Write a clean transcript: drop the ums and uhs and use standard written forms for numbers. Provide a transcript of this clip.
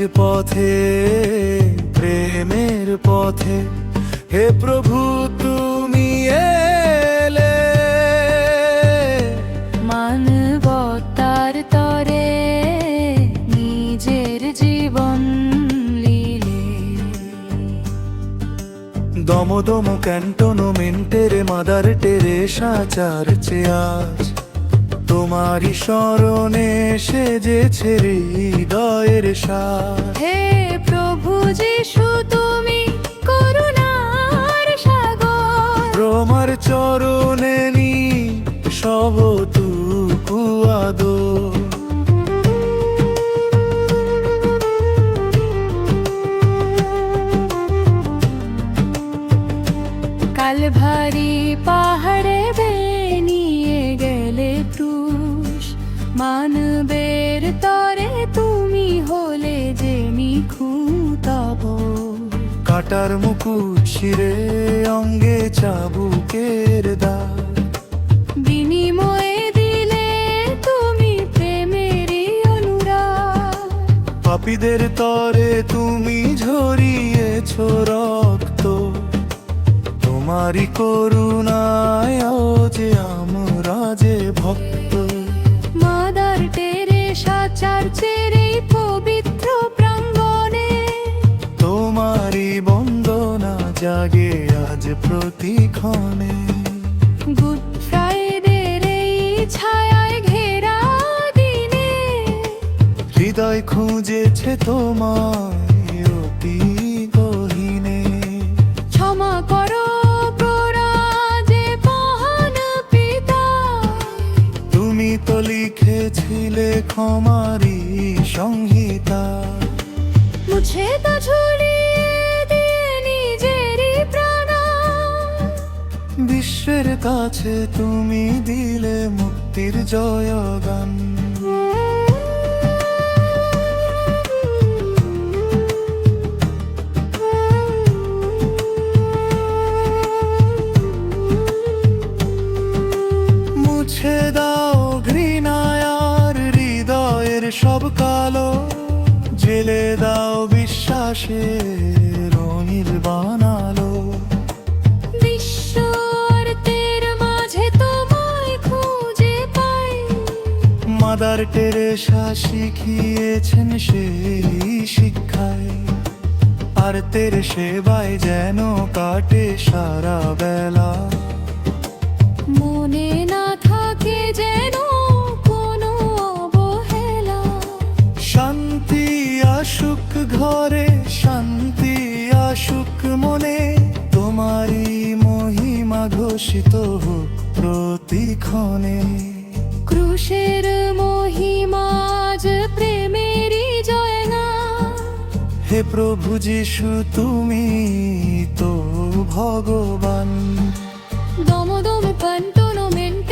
শান্তির পথে, প্রেমের পথে, হে প্রভু তুমি এলে। মানবতার তরে নিজের জীবন লিলে। দমদম ক্যান্টনমেন্টের মাদার টেরেসা চার্চে আজ তোমারই স্মরণে সেজেছে হৃদয়ের সাজ। হে প্রভু যিশু তুমি করুণার সাগর, তোমার চরণে নি সবটুকু আদর। কালভারি পাহাড়ে নিয়ে গেলে ক্রুশ, মানবের তরে তুমি হলে যে নিখুঁতব। কাটার মুকুট শিরে, অঙ্গে চাবুকের দাগ, বিনিময়ে দিলে তুমি প্রেমেরই অনুরাগ। পাপীদের তরে তুমি ঝরিয়েছ রক্ত, তোমারই করুণায় যে আমরা যে ভক্ত। মাদার টেরেসা চার্চের এই পবিত্র প্রাঙ্গণে তোমারই বন্দনা জাগে আজ প্রতিক্ষণে। গুড ফ্রাইডের এই ছায়ায় ঘেরা দিনে হৃদয় খুঁজেছে তোমায় অতি গহীনে। ক্ষমা করো প্ররাজে মহান পিতা, তুমি তো লিখেছিলে ক্ষমারই সংহিতা। মুছে তা ঝুলিয়ে দিয়ে নিজেরই প্রাণ। বিশ্বের কাছে তুমি দিলে মুক্তির জয়গান। মুছে দাও ঘৃণায় আর হৃদয়ের সব কালো, জেলে দাও বিশ্বাসের অনিল বানালো। বিশ্বর মাঝে তোমায় খুঁজে পাই, মাদার টেরেসা শিখিয়েছেন সেই শিক্ষায়, আর তের সেবায় যেন কাটে সারা বেলা। মনে না থাকে যেন কোনো অবহেলা। শান্তি আসুক ঘরে, শান্তি আসুক মনে, তোমারই মহিমা ঘোষিত হোক প্রতিক্ষণে। ক্রুশের মহিমা আজ প্রেমেরই জয় না। হে প্রভু যিশু তুমি তো ভগবান। দমদম ক্যান্টনমেন্ট